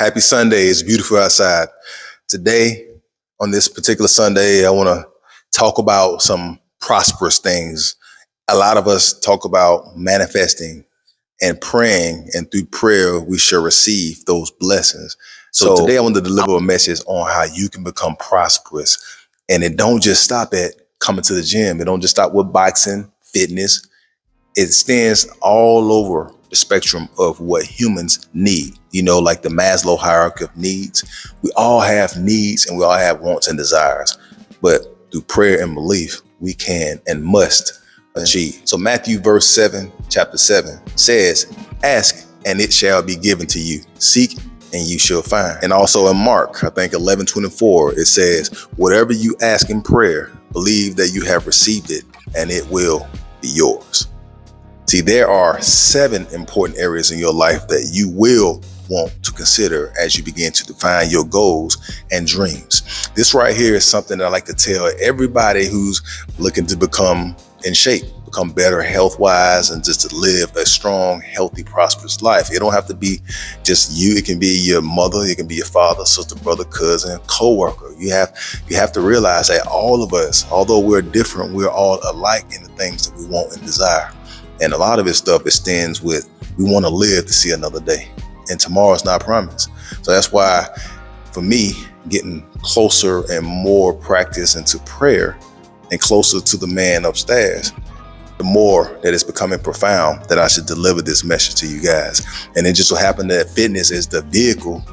Happy Sunday. It's beautiful outside. Today, on this particular Sunday, I want to talk about some prosperous things. A lot of us talk about manifesting and praying, and through prayer, we shall receive those blessings. So today I want to deliver a message on how you can become prosperous. And it don't just stop at coming to the gym. It don't just stop with boxing, fitness. It stands all over the spectrum of what humans need. Like the Maslow hierarchy of needs. We all have needs and we all have wants and desires. But through prayer and belief, we can and must achieve. So Matthew chapter 7 says, ask and it shall be given to you. Seek and you shall find. And also in Mark, I think 11:24, it says, whatever you ask in prayer, believe that you have received it and it will be yours. See, there are 7 important areas in your life that you will want to consider as you begin to define your goals and dreams. This right here is something that I like to tell everybody who's looking to become in shape, become better health-wise, and just to live a strong, healthy, prosperous life. It don't have to be just you. It can be your mother, it can be your father, sister, brother, cousin, co-worker. You have to realize that all of us, although we're different, we're all alike in the things that we want and desire. And a lot of this stuff extends with, we want to live to see another day. And tomorrow's not promised. So that's why, for me, getting closer and more practice into prayer and closer to the man upstairs, the more that it's becoming profound that I should deliver this message to you guys. And it just so happened that fitness is the vehicle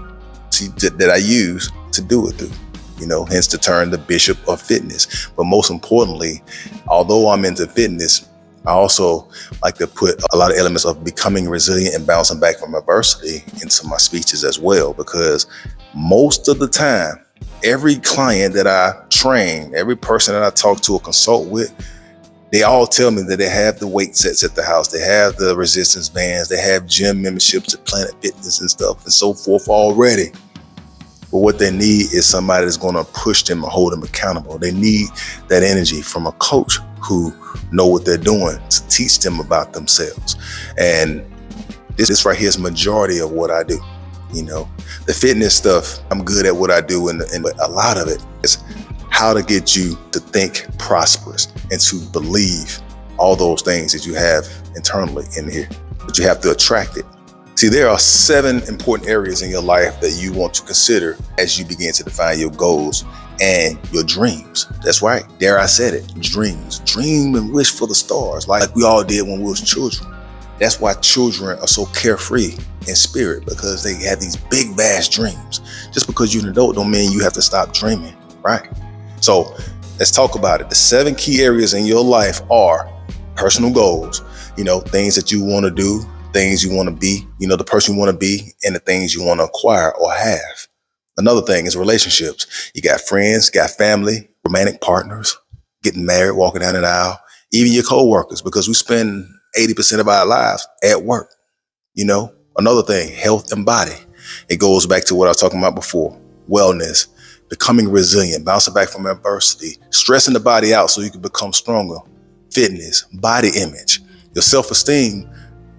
that I use to do it through. Hence the term, the bishop of fitness. But most importantly, although I'm into fitness, I also like to put a lot of elements of becoming resilient and bouncing back from adversity into my speeches as well, because most of the time, every client that I train, every person that I talk to or consult with, they all tell me that they have the weight sets at the house, they have the resistance bands, they have gym memberships at Planet Fitness and stuff and so forth already. But what they need is somebody that's going to push them and hold them accountable. They need that energy from a coach who know what they're doing to teach them about themselves. And this right here is majority of what I do. The fitness stuff, I'm good at what I do, and a lot of it is how to get you to think prosperous and to believe all those things that you have internally in here, but you have to attract it. See, there are 7 important areas in your life that you want to consider as you begin to define your goals and your dreams. That's right. There I said it. Dreams. Dream and wish for the stars like we all did when we was children. That's why children are so carefree in spirit, because they have these big, vast dreams. Just because you're an adult don't mean you have to stop dreaming, right? So let's talk about it. The 7 key areas in your life are personal goals, things that you want to do, things you want to be, the person you want to be, and the things you want to acquire or have. Another thing is relationships. You got friends, got family, romantic partners, getting married, walking down an aisle, even your co-workers, because we spend 80% of our lives at work. Another thing, health and body. It goes back to what I was talking about before. Wellness, becoming resilient, bouncing back from adversity, stressing the body out so you can become stronger. Fitness, body image, your self-esteem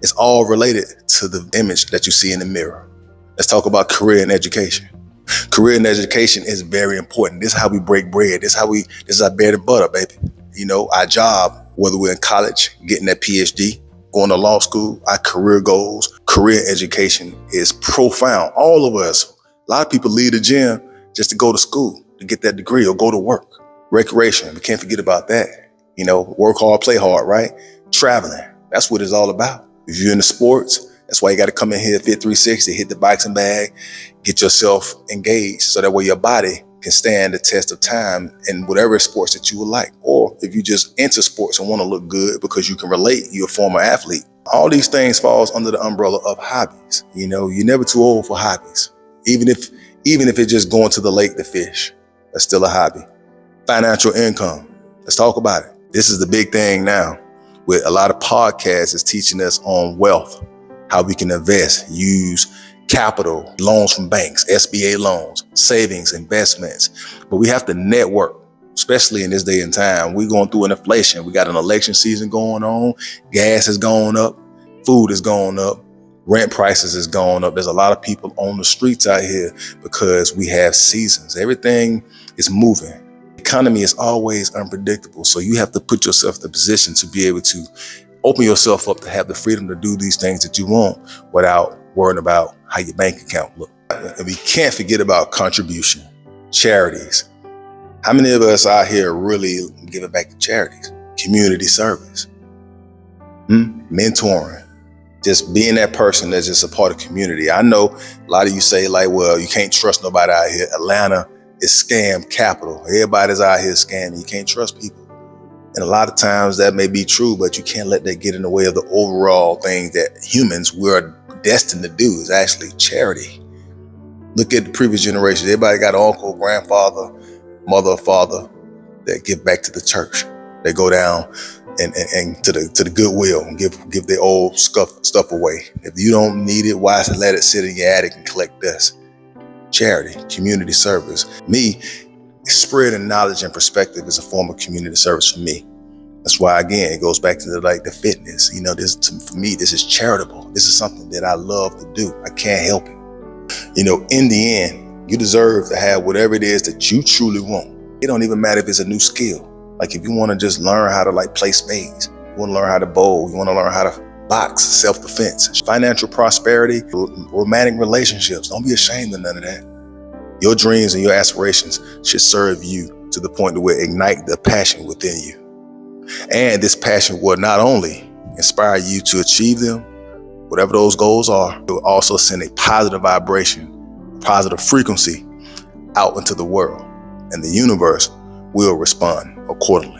is all related to the image that you see in the mirror. Let's talk about career and education. Career and education is very important. This is how we break bread. This is our bread and butter, baby. Our job, whether we're in college, getting that PhD, going to law school, our career goals, career education is profound. All of us, a lot of people leave the gym just to go to school, to get that degree or go to work. Recreation, we can't forget about that. Work hard, play hard, right? Traveling, that's what it's all about. If you're into sports, that's why you got to come in here, Fit 360, hit the boxing bag, get yourself engaged so that way your body can stand the test of time in whatever sports that you would like. Or if you just enter sports and want to look good because you can relate, you're a former athlete. All these things falls under the umbrella of hobbies. You're never too old for hobbies. Even if it's just going to the lake to fish, that's still a hobby. Financial income, let's talk about it. This is the big thing now. With a lot of podcasts is teaching us on wealth, how we can invest, use capital, loans from banks, SBA loans, savings, investments. But we have to network, especially in this day and time. We're going through an inflation. We got an election season going on. Gas is going up. Food is going up. Rent prices is going up. There's a lot of people on the streets out here because we have seasons. Everything is moving. The economy is always unpredictable. So you have to put yourself in the position to be able to open yourself up to have the freedom to do these things that you want without worrying about how your bank account looks. And we can't forget about contribution, charities. How many of us out here really giving back to charities? Community service, mentoring, just being that person that's just a part of community. I know a lot of you say like, well, you can't trust nobody out here. Atlanta is scam capital. Everybody's out here scamming. You can't trust people. And a lot of times that may be true, but you can't let that get in the way of the overall thing that humans we're destined to do is actually charity. Look at the previous generations. Everybody got an uncle, grandfather, mother, or father that give back to the church. They go down and to the Goodwill and give their old stuff away. If you don't need it, why let it sit in your attic and collect dust? Charity, community service. Me, spreading knowledge and perspective is a form of community service for me. That's why, again, it goes back to the fitness. For me, this is charitable. This is something that I love to do. I can't help it. In the end, you deserve to have whatever it is that you truly want. It don't even matter if it's a new skill. Like if you want to just learn how to play spades, you want to learn how to bowl, you want to learn how to box, self-defense, financial prosperity, romantic relationships. Don't be ashamed of none of that. Your dreams and your aspirations should serve you to the point where ignite the passion within you. And this passion will not only inspire you to achieve them, whatever those goals are, it will also send a positive vibration, a positive frequency out into the world, and the universe will respond accordingly.